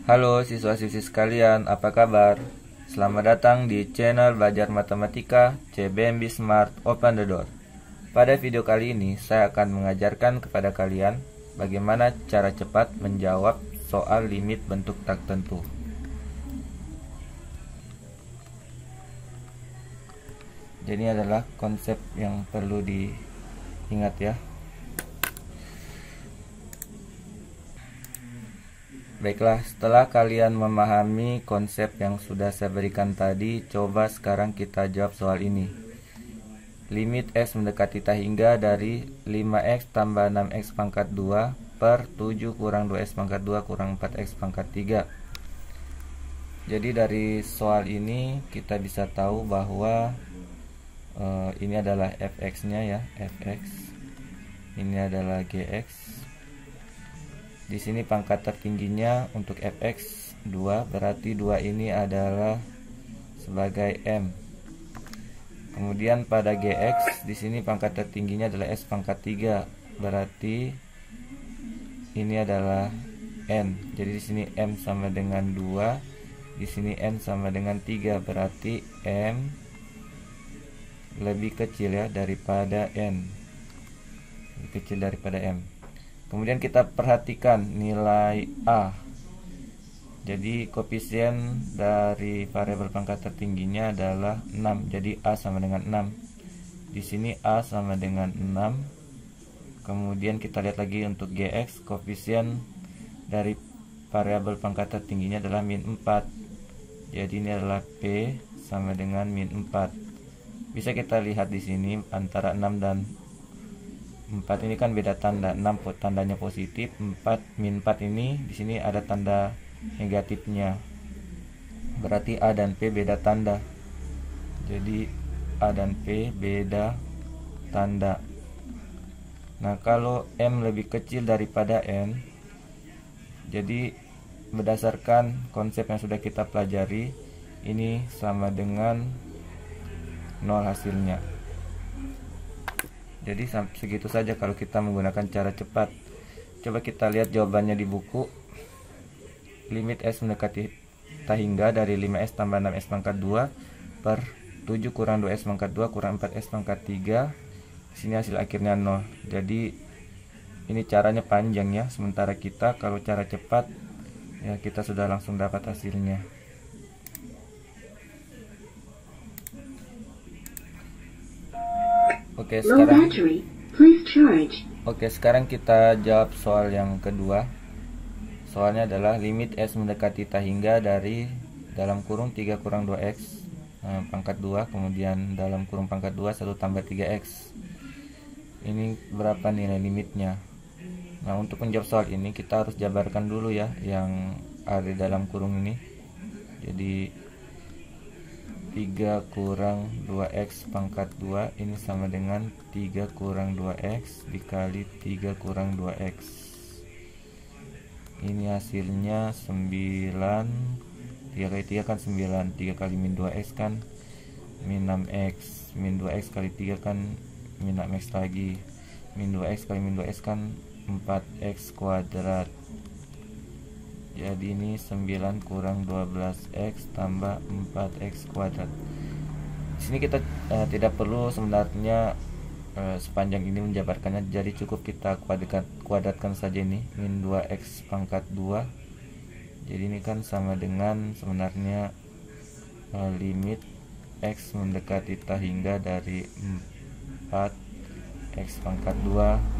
Halo siswa-siswi sekalian, apa kabar? Selamat datang di channel Belajar Matematika CBMB Smart Open the Door. Pada video kali ini, saya akan mengajarkan kepada kalian bagaimana cara cepat menjawab soal limit bentuk tak tentu. Jadi ini adalah konsep yang perlu diingat ya. Baiklah, setelah kalian memahami konsep yang sudah saya berikan tadi, coba sekarang kita jawab soal ini. Limit X mendekati tak hingga dari 5X tambah 6X pangkat 2 per 7 kurang 2X pangkat 2 kurang 4X pangkat 3. Jadi dari soal ini kita bisa tahu bahwa ini adalah fx-nya ya, fx. Ini adalah gx. Di sini pangkat tertingginya untuk fx 2, berarti 2 ini adalah sebagai m. Kemudian pada gx di sini pangkat tertingginya adalah s pangkat 3, berarti ini adalah n. Jadi di sini m sama dengan 2, di sini n sama dengan 3, berarti m lebih kecil ya daripada n. Lebih kecil daripada m. Kemudian kita perhatikan nilai A. Jadi koefisien dari variabel pangkat tertingginya adalah 6. Jadi A sama dengan 6. Di sini A sama dengan 6. Kemudian kita lihat lagi untuk Gx, koefisien dari variabel pangkat tertingginya adalah min 4. Jadi ini adalah P sama dengan min 4. Bisa kita lihat di sini antara 6 dan 4 ini kan beda tanda. 6 tandanya positif, 4 min 4 ini di sini ada tanda negatifnya. Berarti A dan P beda tanda. Jadi A dan P beda tanda. Nah, kalau M lebih kecil daripada N, jadi berdasarkan konsep yang sudah kita pelajari, ini sama dengan 0 hasilnya. Jadi segitu saja kalau kita menggunakan cara cepat. Coba kita lihat jawabannya di buku. Limit S mendekati tak hingga dari 5S tambah 6S pangkat 2 per 7 kurang 2S pangkat 2 kurang 4S pangkat 3. Di sini hasil akhirnya 0. Jadi ini caranya panjang ya. Sementara kita kalau cara cepat ya kita sudah langsung dapat hasilnya. Oke, sekarang kita jawab soal yang kedua. Soalnya adalah limit S mendekati tak hingga dari dalam kurung 3 kurang 2X pangkat 2, kemudian dalam kurung pangkat 2 1 tambah 3X. Ini berapa nilai limitnya? Nah, untuk menjawab soal ini kita harus jabarkan dulu ya yang ada di dalam kurung ini. Jadi 3 kurang 2X pangkat 2 ini sama dengan 3 kurang 2X dikali 3 kurang 2X. Ini hasilnya 9. 3 kali 3 kan 9. 3 kali min 2X kan min 6X. Min 2X kali 3 kan min 6X lagi. Min 2X kali min 2X kan 4X kuadrat. Jadi ini 9 kurang 12X tambah 4X kuadrat. Di sini kita tidak perlu sebenarnya sepanjang ini menjabarkannya, jadi cukup kita kuadratkan saja ini min 2X pangkat 2. Jadi ini kan sama dengan sebenarnya limit X mendekati tak hingga dari 4X pangkat 2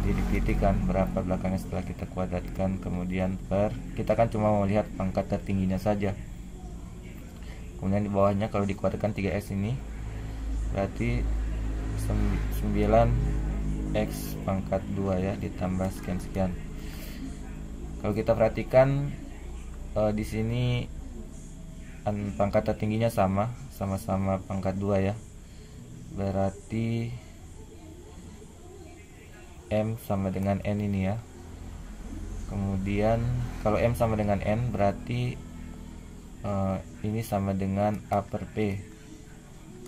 titik kan berapa belakangnya setelah kita kuadratkan, kemudian per kita kan cuma mau lihat pangkat tertingginya saja. Kemudian di bawahnya kalau dikuadratkan 3x ini berarti 9x pangkat 2 ya ditambah sekian-sekian. Kalau kita perhatikan di sini pangkat tertingginya sama-sama pangkat 2 ya. Berarti M sama dengan N ini ya. Kemudian kalau M sama dengan N berarti ini sama dengan A per P.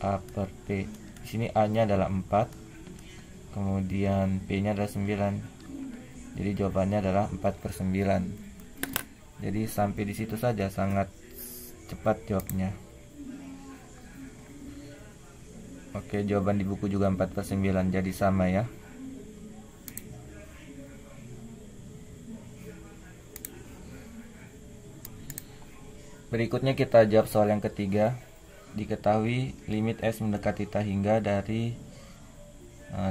A per P. Di sini A nya adalah 4. Kemudian P nya adalah 9. Jadi jawabannya adalah 4/9. Jadi sampai di situ saja, sangat cepat jawabnya. Oke, jawaban di buku juga 4/9, jadi sama ya. Berikutnya kita jawab soal yang ketiga. Diketahui limit S mendekati ta hingga dari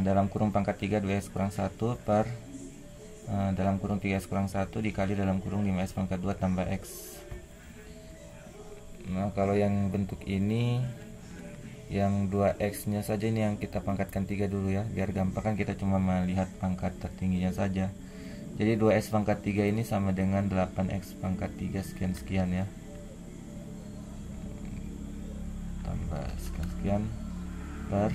dalam kurung pangkat 3 2S kurang 1 per dalam kurung 3S kurang 1 dikali dalam kurung 5S pangkat 2 tambah X. Nah, kalau yang bentuk ini, yang 2X nya saja ini yang kita pangkatkan 3 dulu ya, biar gampang kan kita cuma melihat pangkat tertingginya saja. Jadi 2S pangkat 3 ini sama dengan 8X pangkat 3 sekian-sekian ya, tambah sekian-sekian per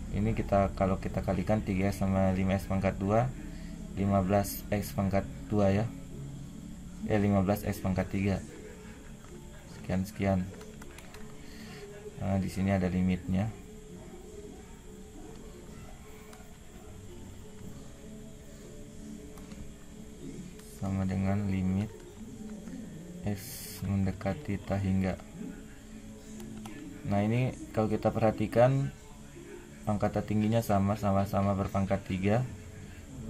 ini kita, kalau kita kalikan 3S sama 5S pangkat 2, 15X pangkat 2 ya, 15X pangkat 3 sekian-sekian. Nah, di sini ada limitnya. Sama dengan limit X mendekati ta hingga. Nah, ini kalau kita perhatikan pangkat tertingginya sama-sama berpangkat 3.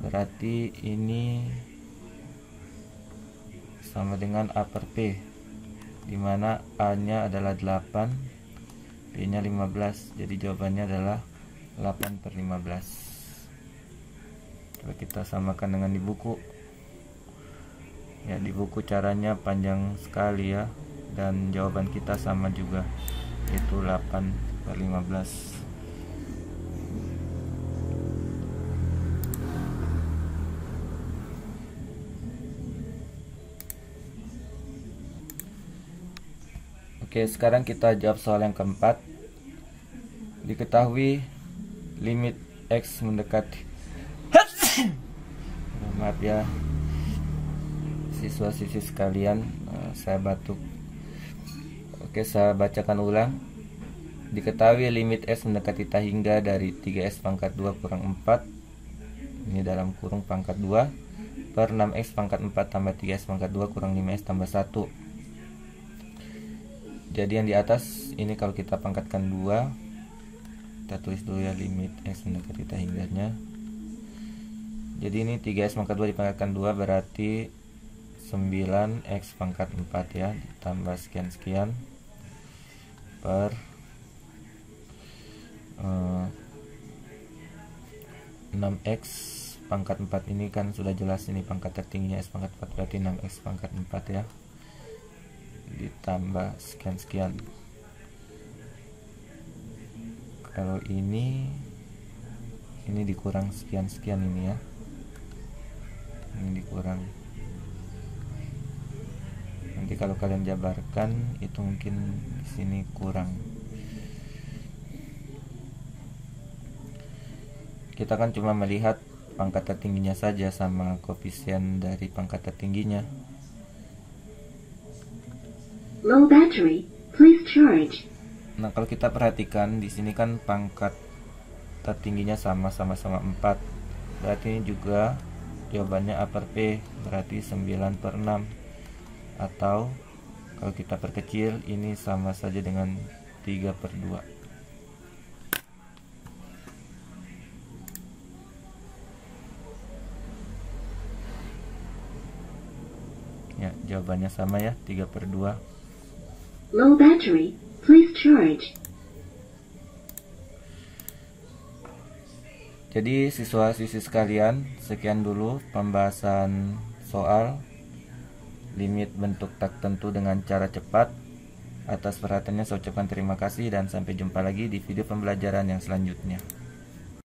Berarti ini sama dengan A per P, dimana A nya adalah 8, P nya 15. Jadi jawabannya adalah 8/15. Coba kita samakan dengan di buku ya. Di buku caranya panjang sekali ya, dan jawaban kita sama juga, yaitu 8/15. Oke, sekarang kita jawab soal yang keempat. Diketahui limit X mendekati maaf ya siswa-siswi sekalian, saya batuk. Oke, saya bacakan ulang. Diketahui limit S mendekati ta hingga dari 3S pangkat 2 kurang 4, ini dalam kurung pangkat 2, per 6X pangkat 4 tambah 3S pangkat 2 kurang 5S tambah 1. Jadi yang di atas ini kalau kita pangkatkan 2, kita tulis dulu ya limit X mendekati ta hingganya. Jadi ini 3S pangkat 2 dipangkatkan 2 berarti 9X pangkat 4 ya, ditambah sekian-sekian per 6X pangkat 4. Ini kan sudah jelas, ini pangkat tertingginya S pangkat 4, berarti 6X pangkat 4 ya, ditambah sekian-sekian. Kalau ini dikurang sekian-sekian ini ya, ini dikurang. Nanti kalau kalian jabarkan itu mungkin di sini kurang. Kita kan cuma melihat pangkat tertingginya saja sama koefisien dari pangkat tertingginya. Low battery, please charge. Nah, kalau kita perhatikan di sini kan pangkat tertingginya sama-sama 4. Berarti ini juga jawabannya A per P, berarti 9/6. Atau kalau kita perkecil ini sama saja dengan 3/2. Ya, jawabannya sama ya, 3/2. Low battery, please charge. Jadi siswa-siswi sekalian, sekian dulu pembahasan soal limit bentuk tak tentu dengan cara cepat. Atas perhatiannya saya ucapkan terima kasih dan sampai jumpa lagi di video pembelajaran yang selanjutnya.